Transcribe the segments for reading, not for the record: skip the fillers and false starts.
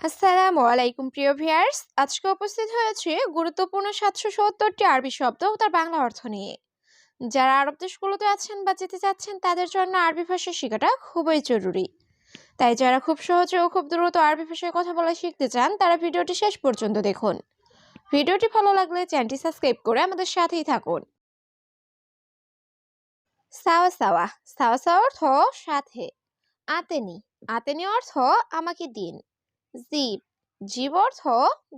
আসসালামু আলাইকুম প্রিয় ভিউয়ার্স, আজকে উপস্থিত হয়েছে গুরুত্বপূর্ণ ৭৭০টি আরবি শব্দ ও তার বাংলা অর্থ নিয়ে। যারা আরব দেশগুলোতে আছেন বা যেতে চাচ্ছেন তাদের জন্য আরবি ভাষা শেখাটা খুবই জরুরি। তাই যারা খুব সহজে ও খুব দ্রুত আরবি ভাষায় কথা বলা শিখতে চান তারা ভিডিওটি শেষ পর্যন্ত দেখুন। ভিডিওটি ভালো লাগলে চ্যানেলটি সাবস্ক্রাইব করে আমাদের সাথেই থাকুন। সাওয়া সাওয়া সাওয়া সাওয়া অর্থ সাথে। আতেনি আতেনি অর্থ আমাকে দিন। জিব জিব অর্থ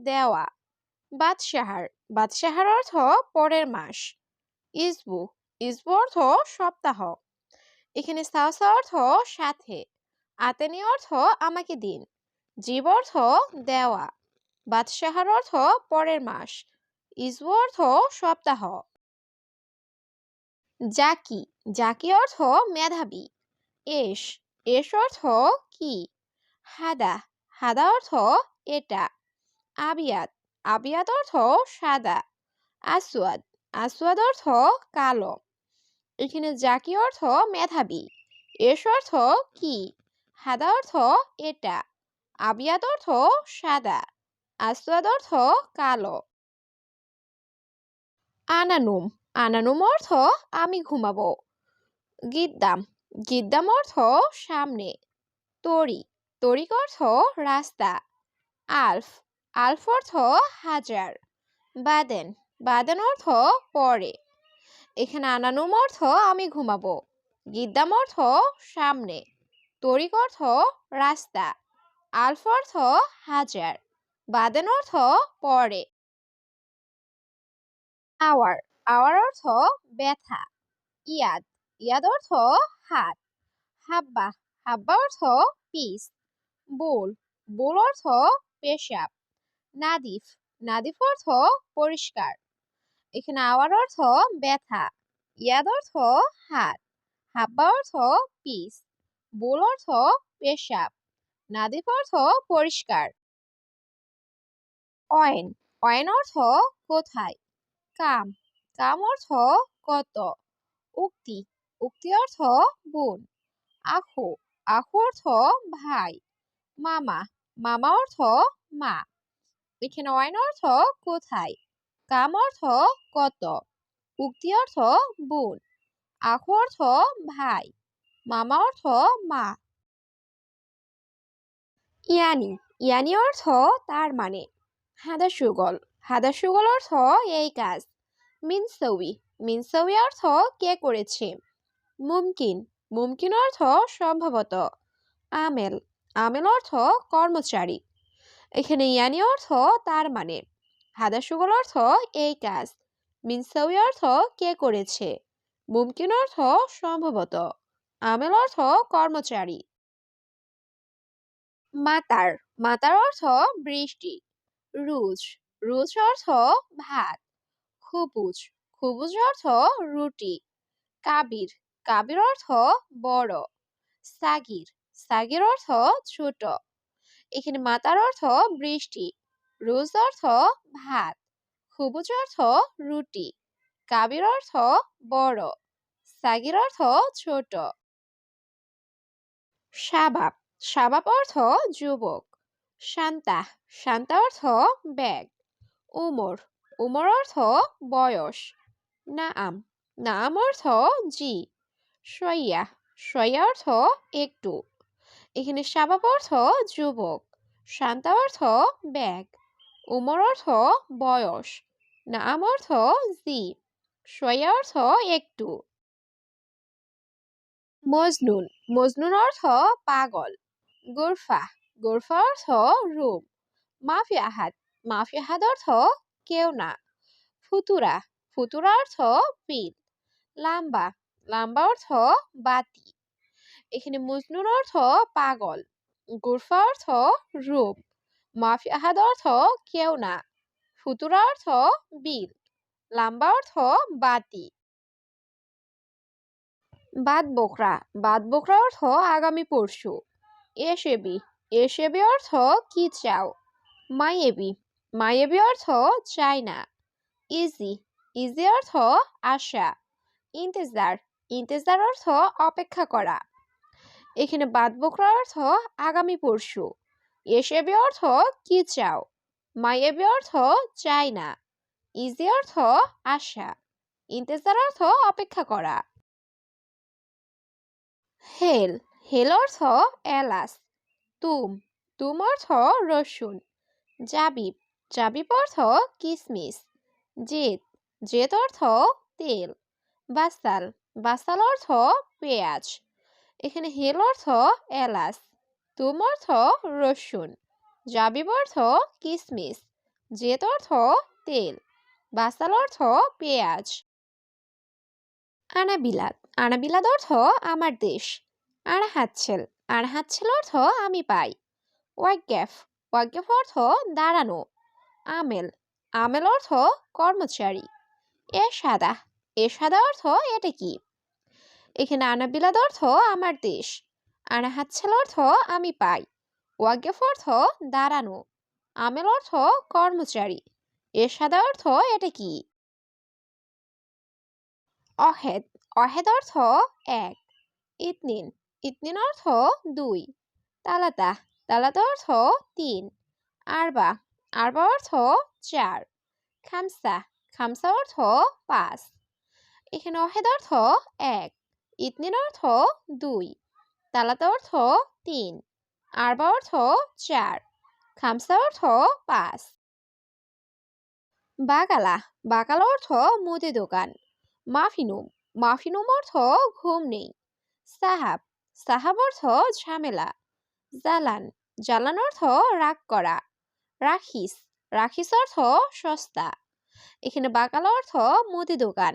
দেওয়া। বাদশাহার বাদশাহার অর্থ পরের মাস। ইসবু ইসবু অর্থ সপ্তাহ। এখানে সাওসা অর্থ সাথে। আতেনি অর্থ আমাকে দিন। জীব অর্থ দেওয়া। বাদশাহার অর্থ পরের মাস। ইসবু অর্থ সপ্তাহ। জাকি জাকি অর্থ মেধাবী। এস এস অর্থ কি। হাদা হাদা অর্থ এটা। আবিয়াত আবিয়াত অর্থ সাদা। আসওয়াদ আসওয়াদ অর্থ কালো। এখানে জাকি অর্থ মেধাবী। এস অর্থ কি। হাদা অর্থ এটা। আবিয়াত অর্থ সাদা। আসওয়াদ অর্থ কালো। আনানুম আনানুম অর্থ আমি ঘুমাবো। গিদ্দাম গিদ্দাম অর্থ সামনে। তরি তরিক অর্থ রাস্তা। আলফ আলফ অর্থ হাজার। বাদেন বাদেন অর্থ পরে। এখানে আনানুম অর্থ আমি ঘুমাবো। গিদ্দাম অর্থ সামনে। তরিক অর্থ রাস্তা। আলফ অর্থ হাজার। বাদেন অর্থ পরে। আওয়ার আওয়ার অর্থ ব্যথা। ইয়াদ ইয়াদ অর্থ হাত। হাব্বা হাব্বা অর্থ পিস। বোল বোল অর্থ পেশাব। নাদিফ নাদিফ অর্থ পরিষ্কার। এখানে আওয়ার অর্থ ব্যথা। ইয়াদ অর্থ হাত। হাব্বা অর্থ পিস। বোল অর্থ পেশাব। নাদিফ অর্থ পরিষ্কার। অয়েন অয়েন অর্থ কোথায়। কাম কাম অর্থ কত। উক্তি উক্তি অর্থ বোন। আখু আখু অর্থ ভাই। মামা মামা অর্থ মা। এখানে অয়েন অর্থ কোথায়। কাম অর্থ কত। উক্তি অর্থ বোন। আখু অর্থ ভাই। মামা অর্থ মা। ইয়ানি ইয়ানি অর্থ তার মানে। হাদা সুগল হাদা সুগল অর্থ এই কাজ। মিনসউই মিনসউই অর্থ কে করেছে। মুমকিন মুমকিন অর্থ সম্ভবত। আমেল আমেল অর্থ কর্মচারী। এখানে ইয়ানি অর্থ তার মানে। হাদা সুগল অর্থ এই কাজ। মিনসউই অর্থ কে করেছে। মুমকিন অর্থ সম্ভবত। আমেল অর্থ কর্মচারী। মাতার মাতার অর্থ বৃষ্টি। রুজ রুজ অর্থ ভাত। খুবুজ খুবুজ অর্থ রুটি। কাবির কাবির অর্থ বড়। সাগির সাগির অর্থ ছোট। এখানে মাতার অর্থ বৃষ্টি। রুজ অর্থ ভাত। খুবুজ অর্থ রুটি। কাবির অর্থ বড়। সাগির অর্থ ছোট। শাবাব শাবাব অর্থ যুবক। শান্তা শান্তা অর্থ ব্যাগ। উমর উমর অর্থ বয়স। নাআম নাআম অর্থ জি। শইয়া শইয়া অর্থ একটু। এখানে শাবাব অর্থ যুবক। শান্তা অর্থ ব্যাগ। উমর অর্থ বয়স। নাআম অর্থ জি। শইয়া অর্থ একটু। মজনুন মজনুন অর্থ পাগল। গোরফা গোরফা অর্থ রূপ। মাফি আহাদ মাফি আহাদ অর্থ কেউ না। ফুতুরা ফুতুরা অর্থ পিল। লাম্বা লাম্বা অর্থ বাতি। এখানে মজনুর অর্থ পাগল। গোরফা অর্থ রূপ। মাফি আহাদ অর্থ কেউ না। ফুতুরা অর্থ বিল। লাম্বা অর্থ বাতি। বাদ বকরা অর্থ আগামী পরশু। এসেবি এসেবি অর্থ কি চাও। মাইয়েবি মাইয়েবি অর্থ চাই না। ইজি ইজি অর্থ আশা। ইন্তেজার ইন্তেজার অর্থ অপেক্ষা করা। এখানে বাদ বকরা অর্থ আগামী পরশু। এসেবি অর্থ কি চাও, মাইয়েবি অর্থ চাই না, ইজি অর্থ আশা, ইন্তেজার অর্থ অপেক্ষা করা। হেল, হেল অর্থ এলাচ। তুম, তুম অর্থ রসুন। জাবিব, জাবিব অর্থ কিসমিস। জেদ, জেদ অর্থ তেল। বাসাল, বাসাল অর্থ পেঁয়াজ। এখানে হেল অর্থ এলাচ, তুম অর্থ রসুন, জাবিব অর্থ কিসমিস, জেদ অর্থ তেল, বাসাল অর্থ পেঁয়াজ। আনাবিলাদ, আনাবিলাদ অর্থ আমার দেশ। আড়হাচ্ছেল, আড়হাচ্ছেল অর্থ আমি পাই। ওয়াগ্যাফ, ওয়াগ্যাফ অর্থ দাঁড়ানো। আমেল, আমেল অর্থ কর্মচারী। এরশাদা, এরশাদা অর্থ এটা কি। এখানে আনাবিলাদ অর্থ আমার দেশ, আনাহাচ্ছেল অর্থ আমি পাই, ওয়াগ্যাফ অর্থ দাঁড়ানো, আমেল অর্থ কর্মচারী, এরশাদা অর্থ এটা কি। অহেদ, অহেদ অর্থ এক। ইতনিন, ইতনিন অর্থ দুই। তালাতা, তালাতা অর্থ তিন। আরবা, আরবা অর্থ চার। খামসা, খামসা অর্থ পাঁচ। এখানে অহেদ অর্থ এক, ইতনিন অর্থ দুই, তালাতা অর্থ তিন, আরবা অর্থ চার, খামসা অর্থ পাঁচ। বাকালা, বাকালা অর্থ মুদি দোকান। মাফিনুম, মাফিনুম অর্থ ঘুম নেই। সাহাব, সাহাব অর্থ ঝামেলা। জালান, জালান অর্থ রাগ করা। রাখিস, রাখিস অর্থ সস্তা। এখানে বাকালা অর্থ মুদি দোকান,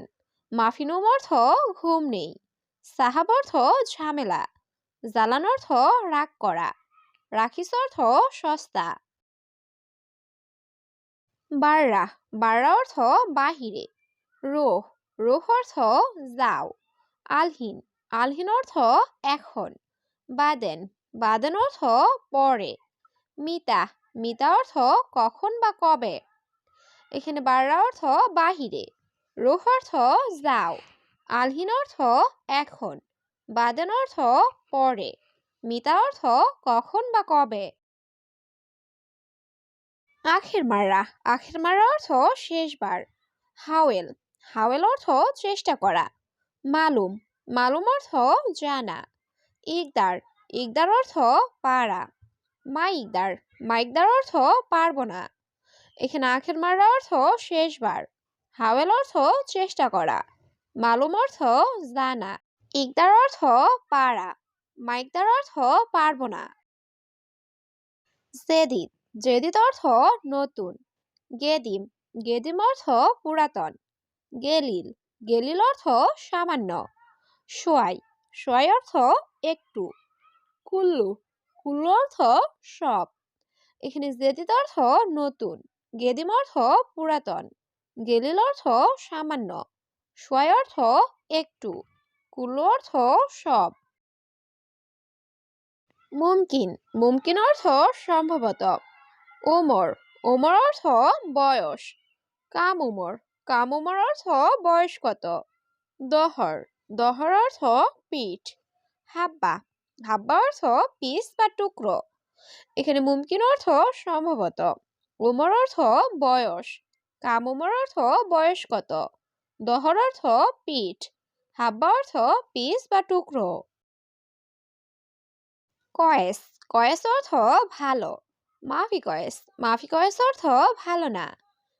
মাফিনুম অর্থ ঘুম নেই, সাহাব অর্থ ঝামেলা, জালান অর্থ রাগ করা, রাখিস অর্থ সস্তা। বাররা, বাররা অর্থ বাহিরে। রোহ, রোহ অর্থ যাও। আলহিন, আলহিন অর্থ এখন। বাদেন, বাদেন অর্থ পরে। মিতা, মিতা অর্থ কখন বা কবে। এখানে বাররা অর্থ বাহিরে, রোহ অর্থ যাও, আলহিন অর্থ এখন, বাদেন অর্থ পরে, মিতা অর্থ কখন বা কবে। আখের মারা, আখের মারা অর্থ শেষবার। হাওয়েল, হাওয়েল অর্থ চেষ্টা করা। মালুম, মালুম অর্থ জানা। ইকদার, ইকদার অর্থ পারা। মাইকদার, মাইকদার অর্থ পারবো না। এখানে আখের মারা অর্থ শেষবার, হাওয়েল অর্থ চেষ্টা করা, মালুম অর্থ জানা, ইকদার অর্থ পারা, মাইকদার অর্থ পারবো না। জেদিদ, জেদিদ অর্থ নতুন। গেদিম, গেদিম অর্থ পুরাতন। গেলিল, গেলিল অর্থ সামান্য। সোয়াই, সোয়াই অর্থ একটু। কুল্লু, কুল্লু অর্থ সব। এখানে জেদিদ অর্থ নতুন, গেদিম অর্থ পুরাতন, গেলিল অর্থ সামান্য, সোয়াই অর্থ একটু, কুল্লু অর্থ সব। মুমকিন, মুমকিন অর্থ সম্ভবত। ওমর, ওমর অর্থ বয়স। কাম উমর, কাম উমর অর্থ বয়স কত। দহর, দহর অর্থ পিঠ। হাব্বা, হাব্বা অর্থ পিস বা টুকরো। এখানে মুমকিন অর্থ সম্ভবত, উমর অর্থ বয়স, কাম উমর অর্থ বয়স কত, দহর অর্থ পিঠ, হাব্বা অর্থ পিস বা টুকরো। কয়েস, কয়েস অর্থ ভালো। মাফি কয়েস, মাফি কয়েস অর্থ ভালো না।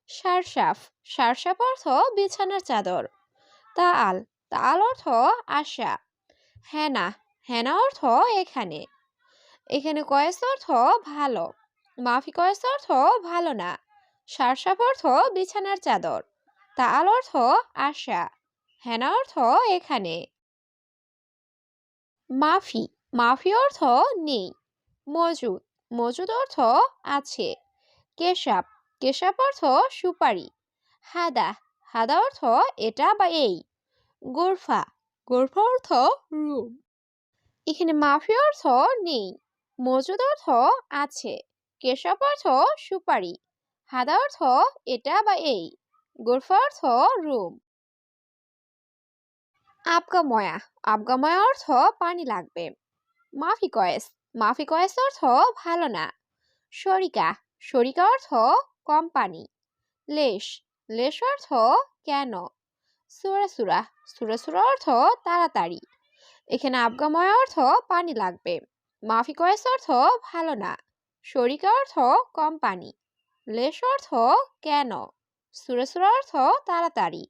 সারসাফ, সারসাফ অর্থ বিছানার চাদর। তাল, তাল অর্থ আশা। হেনা, হেনা অর্থ এখানে। এখানে কয়েস অর্থ ভালো, মাফি কয়েস অর্থ ভালো না, সারসাফ অর্থ বিছানার চাদর, তাল অর্থ আশা, হেনা অর্থ এখানে। মাফি, মাফি অর্থ নেই। মজুদ, মজুদ অর্থ আছে। কেশাব, কেশাব অর্থ সুপারি। হাদা, হাদা অর্থ এটা বা এই। গোরফা, গোরফা অর্থ রুম। এখানে মাফি অর্থ নেই, মজুদ অর্থ আছে, কেশব অর্থ সুপারি, হাদা অর্থ এটা বা এই, গোরফা অর্থ রুম। আবগাময়া, আবগাময়া অর্থ পানি লাগবে। মাফি কয়েস, মাফি কয়েস অর্থ ভালো না। শরিকা শরিকা অর্থ কোম্পানি। লেশ লেশ অর্থ কেন। সুরা সুরা সুরা সুরা অর্থ তাড়াতাড়ি। এখানে আবগাময় অর্থ পানি লাগবে। মাফি কয়েস অর্থ ভালো না। শরিকা অর্থ কোম্পানি। লেশ অর্থ কেন। সুরা সুরা অর্থ তাড়াতাড়ি।